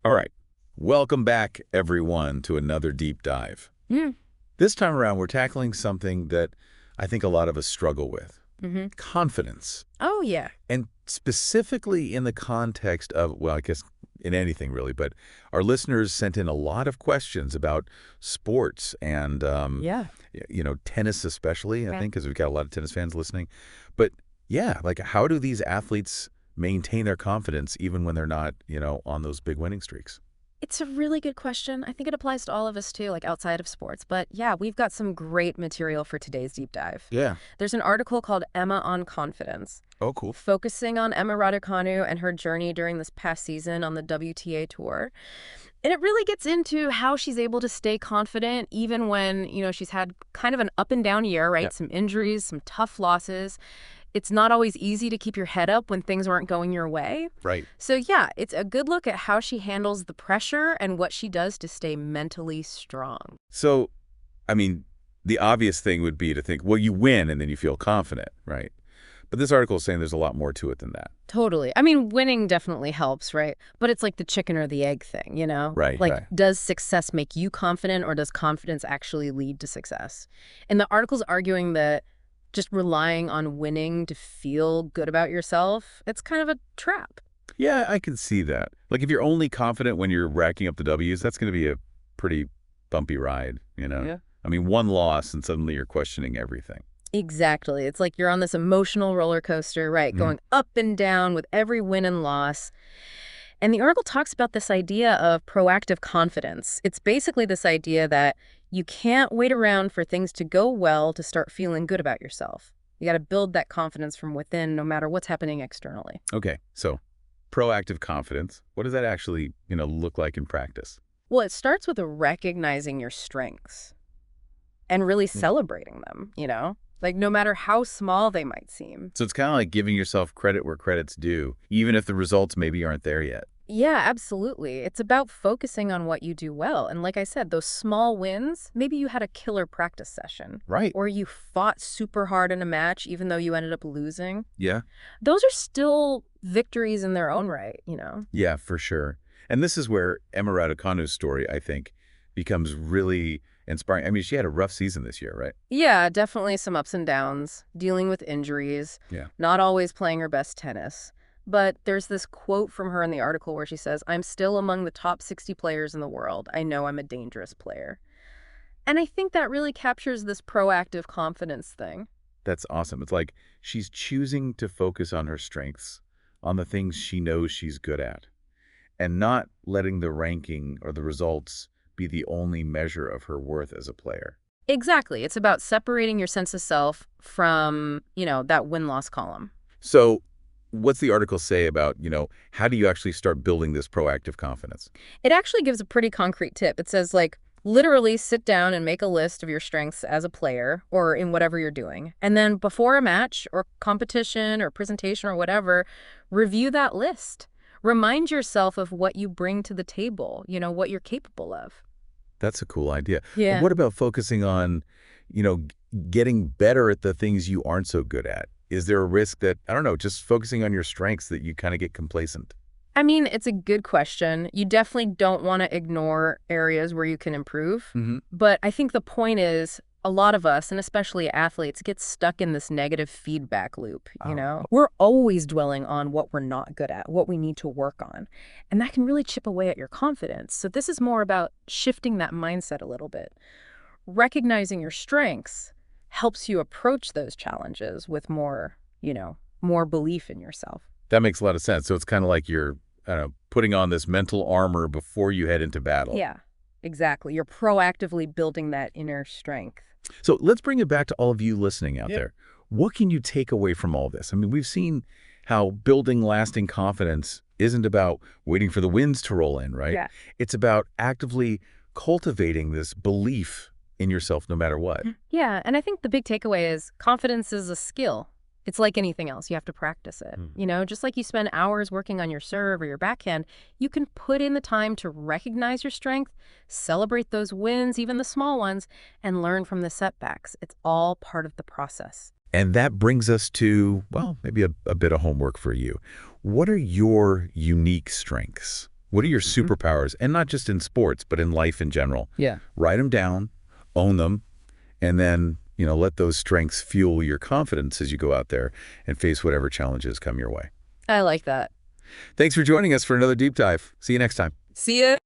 All right. Welcome back, everyone, to another deep dive. Mm. This time around, we're tackling something that I think a lot of us struggle with. Confidence. Oh, yeah. And specifically in the context of, well, I guess in anything really, but our listeners sent in a lot of questions about sports and, Yeah. tennis especially, I Okay. think, because we've got a lot of tennis fans listening. But yeah, like how do these athletes maintain their confidence even when they're not, on those big winning streaks? It's a really good question. I think it applies to all of us too, like outside of sports. But yeah, we've got some great material for today's deep dive. Yeah. There's an article called Emma on Confidence, Oh, cool. focusing on Emma Raducanu and her journey during this past season on the WTA tour. And it really gets into how she's able to stay confident even when, she's had kind of an up and down year, right? Yep. Some injuries, some tough losses. It's not always easy to keep your head up when things aren't going your way. Right. So yeah, it's a good look at how she handles the pressure and what she does to stay mentally strong. So, I mean, the obvious thing would be to think, well, you win and then you feel confident, right? But this article is saying there's a lot more to it than that. Totally. I mean, winning definitely helps, right? But it's like the chicken or the egg thing, Right, Like, right. does success make you confident or does confidence actually lead to success? And the article's arguing that just relying on winning to feel good about yourself, it's kind of a trap. Yeah, I can see that. Like if you're only confident when you're racking up the W's, that's going to be a pretty bumpy ride, Yeah. I mean, one loss and suddenly you're questioning everything. Exactly. It's like you're on this emotional roller coaster, right? Going up and down with every win and loss. And the article talks about this idea of proactive confidence. It's basically this idea that you can't wait around for things to go well to start feeling good about yourself. You got to build that confidence from within no matter what's happening externally. Okay, so proactive confidence, what does that actually, look like in practice? Well, it starts with recognizing your strengths and really celebrating them. Like no matter how small they might seem. So it's kind of like giving yourself credit where credit's due, even if the results maybe aren't there yet. Yeah, absolutely. It's about focusing on what you do well. And like I said, those small wins, maybe you had a killer practice session. Right. Or you fought super hard in a match, even though you ended up losing. Yeah. Those are still victories in their own right, Yeah, for sure. And this is where Emma Raducanu's story, I think, becomes really inspiring. I mean, she had a rough season this year, right? Yeah, definitely some ups and downs, dealing with injuries, Yeah. not always playing her best tennis. But there's this quote from her in the article where she says, "I'm still among the top 60 players in the world. I know I'm a dangerous player." And I think that really captures this proactive confidence thing. That's awesome. It's like she's choosing to focus on her strengths, on the things she knows she's good at, and not letting the ranking or the results be the only measure of her worth as a player. Exactly. It's about separating your sense of self from, that win-loss column. So what's the article say about, how do you actually start building this proactive confidence? It actually gives a pretty concrete tip. It says, literally sit down and make a list of your strengths as a player or in whatever you're doing. And then before a match or competition or presentation or whatever, review that list. Remind yourself of what you bring to the table, what you're capable of. That's a cool idea. Yeah. But what about focusing on, getting better at the things you aren't so good at? Is there a risk that, I don't know, just focusing on your strengths that you kind of get complacent? I mean, it's a good question. You definitely don't want to ignore areas where you can improve. But I think the point is a lot of us, and especially athletes, get stuck in this negative feedback loop, We're always dwelling on what we're not good at, what we need to work on. And that can really chip away at your confidence. So this is more about shifting that mindset a little bit. Recognizing your strengths helps you approach those challenges with more, more belief in yourself. That makes a lot of sense. So it's kind of like you're, I don't know, putting on this mental armor before you head into battle. Yeah, exactly. You're proactively building that inner strength. So let's bring it back to all of you listening out there. What can you take away from all this? I mean, we've seen how building lasting confidence isn't about waiting for the winds to roll in, right? Yeah. It's about actively cultivating this belief in yourself no matter what. Yeah, and I think the big takeaway is confidence is a skill. It's like anything else. You have to practice it. Just like you spend hours working on your serve or your backhand, you can put in the time to recognize your strength, celebrate those wins, even the small ones, and learn from the setbacks. It's all part of the process. And that brings us to, well, maybe a bit of homework for you. What are your unique strengths? What are your superpowers? And not just in sports, but in life in general. Yeah. Write them down, own them, and then, let those strengths fuel your confidence as you go out there and face whatever challenges come your way. I like that. Thanks for joining us for another deep dive. See you next time. See ya.